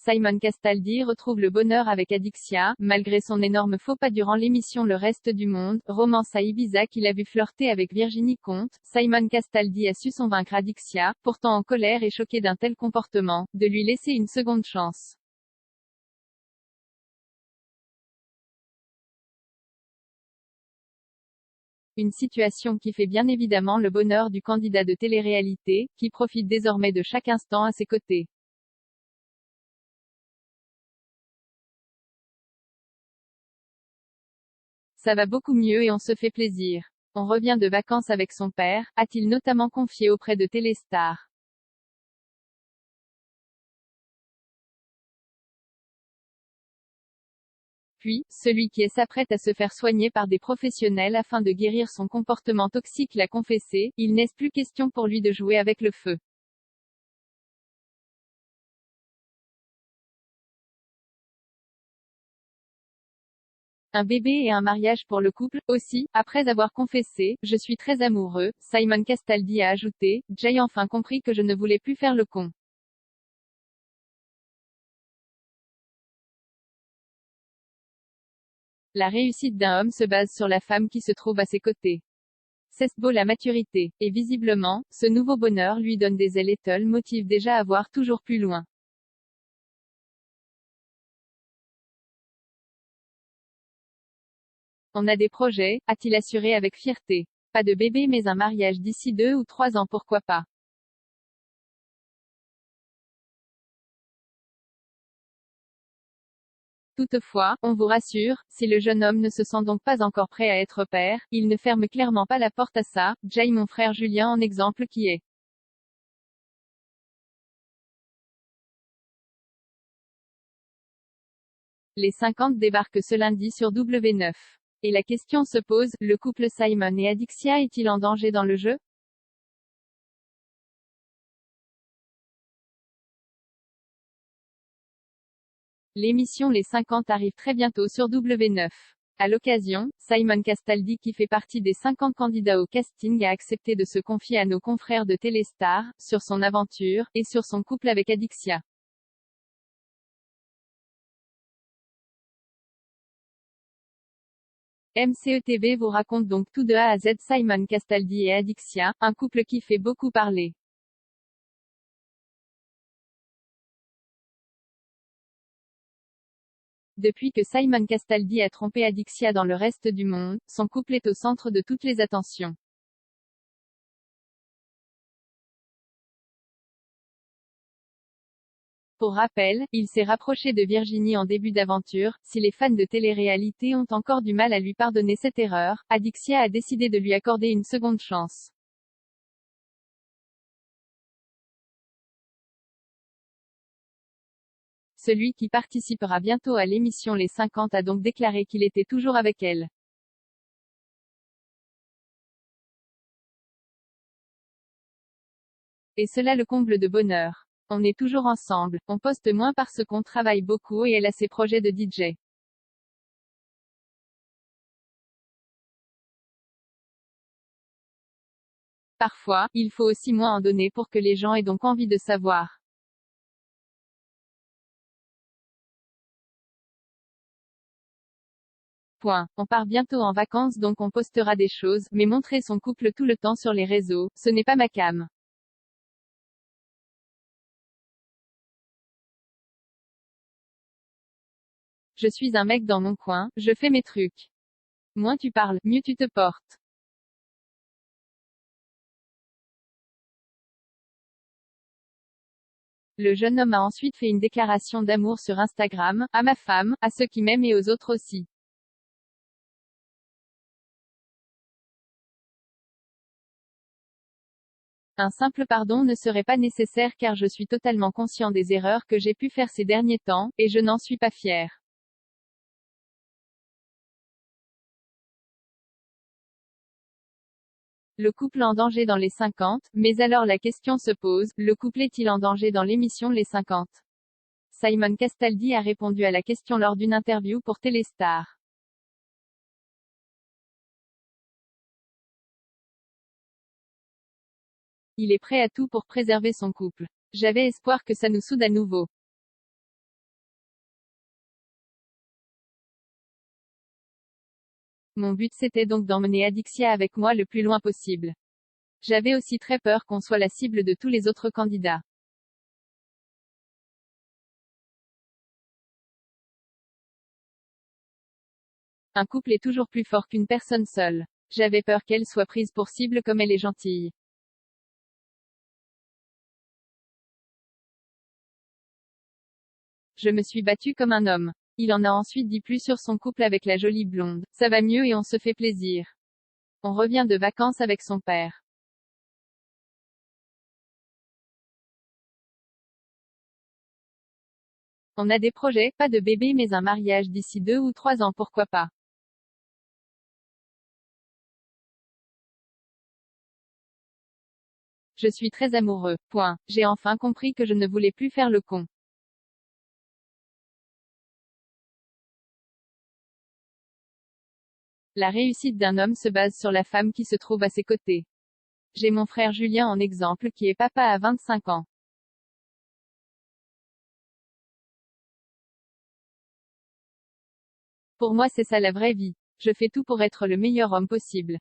Simon Castaldi retrouve le bonheur avec Adixia, malgré son énorme faux pas durant l'émission Le Reste du Monde, romance à Ibiza qu'il a vu flirter avec Virginie Comte. Simon Castaldi a su convaincre Adixia, pourtant en colère et choquée d'un tel comportement, de lui laisser une seconde chance. Une situation qui fait bien évidemment le bonheur du candidat de télé-réalité, qui profite désormais de chaque instant à ses côtés. Ça va beaucoup mieux et on se fait plaisir. On revient de vacances avec son père, a-t-il notamment confié auprès de Téléstar. Puis, celui qui s'apprête à se faire soigner par des professionnels afin de guérir son comportement toxique l'a confessé, il n'est plus question pour lui de jouer avec le feu. Un bébé et un mariage pour le couple, aussi, après avoir confessé « Je suis très amoureux », Simon Castaldi a ajouté « J'ai enfin compris que je ne voulais plus faire le con ». La réussite d'un homme se base sur la femme qui se trouve à ses côtés. C'est beau la maturité. Et visiblement, ce nouveau bonheur lui donne des ailes et le motive déjà à voir toujours plus loin. On a des projets, a-t-il assuré avec fierté. Pas de bébé mais un mariage d'ici 2 ou 3 ans pourquoi pas. Toutefois, on vous rassure, si le jeune homme ne se sent donc pas encore prêt à être père, il ne ferme clairement pas la porte à ça. Jay mon frère Julien en exemple qui est. Les 50 débarquent ce lundi sur W9. Et la question se pose, le couple Simon et Adixia est-il en danger dans le jeu? L'émission Les 50 arrive très bientôt sur W9. À l'occasion, Simon Castaldi qui fait partie des 50 candidats au casting a accepté de se confier à nos confrères de Téléstar, sur son aventure, et sur son couple avec Adixia. MCETV vous raconte donc tout de A à Z Simon Castaldi et Adixia, un couple qui fait beaucoup parler. Depuis que Simon Castaldi a trompé Adixia dans Le Reste du Monde, son couple est au centre de toutes les attentions. Pour rappel, il s'est rapproché de Virginie en début d'aventure. Si les fans de télé-réalité ont encore du mal à lui pardonner cette erreur, Adixia a décidé de lui accorder une seconde chance. Celui qui participera bientôt à l'émission Les 50 a donc déclaré qu'il était toujours avec elle. Et cela le comble de bonheur. On est toujours ensemble, on poste moins parce qu'on travaille beaucoup et elle a ses projets de DJ. Parfois, il faut aussi moins en donner pour que les gens aient donc envie de savoir. Point. On part bientôt en vacances donc on postera des choses, mais montrer son couple tout le temps sur les réseaux, ce n'est pas ma came. Je suis un mec dans mon coin, je fais mes trucs. Moins tu parles, mieux tu te portes. Le jeune homme a ensuite fait une déclaration d'amour sur Instagram, à ma femme, à ceux qui m'aiment et aux autres aussi. Un simple pardon ne serait pas nécessaire car je suis totalement conscient des erreurs que j'ai pu faire ces derniers temps, et je n'en suis pas fier. Le couple en danger dans les 50, mais alors la question se pose, le couple est-il en danger dans l'émission Les 50? Simon Castaldi a répondu à la question lors d'une interview pour Téléstar. Il est prêt à tout pour préserver son couple. J'avais espoir que ça nous soude à nouveau. Mon but c'était donc d'emmener Adixia avec moi le plus loin possible. J'avais aussi très peur qu'on soit la cible de tous les autres candidats. Un couple est toujours plus fort qu'une personne seule. J'avais peur qu'elle soit prise pour cible comme elle est gentille. Je me suis battue comme un homme. Il en a ensuite dit plus sur son couple avec la jolie blonde. Ça va mieux et on se fait plaisir. On revient de vacances avec son père. On a des projets, pas de bébé mais un mariage d'ici 2 ou 3 ans pourquoi pas. Je suis très amoureux. Point. J'ai enfin compris que je ne voulais plus faire le con. La réussite d'un homme se base sur la femme qui se trouve à ses côtés. J'ai mon frère Julien en exemple qui est papa à 25 ans. Pour moi c'est ça la vraie vie. Je fais tout pour être le meilleur homme possible.